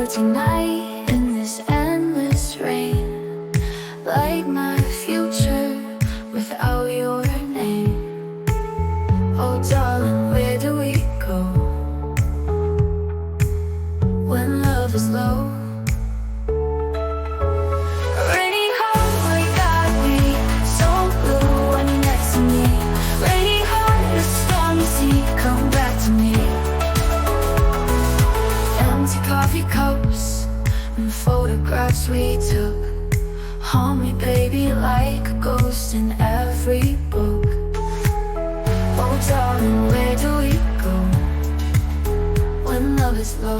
dirty night in this endless rain, like my future without your name. Oh darling, where do we go when love is low? Rainy heart, why you got me so blue when you're next to me? Rainy heart, the stormy sea, come back to me. Empty coffee cups and photographs we took haunt me, baby, like a ghost in every book. Oh darling, where do we go when love is low?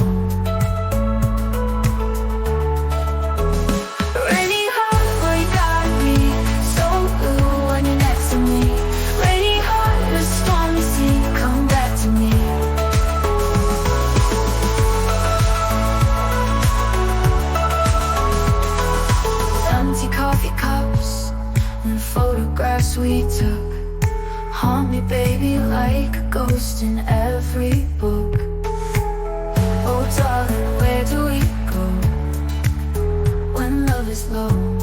Rainy heart, why you got me so blue when you're next to me? Rainy heart, the stormy sea, come back to me. Empty coffee cups and photographs we took haunt me, baby, like a ghost in every book. Oh darling, where do we go when love is low?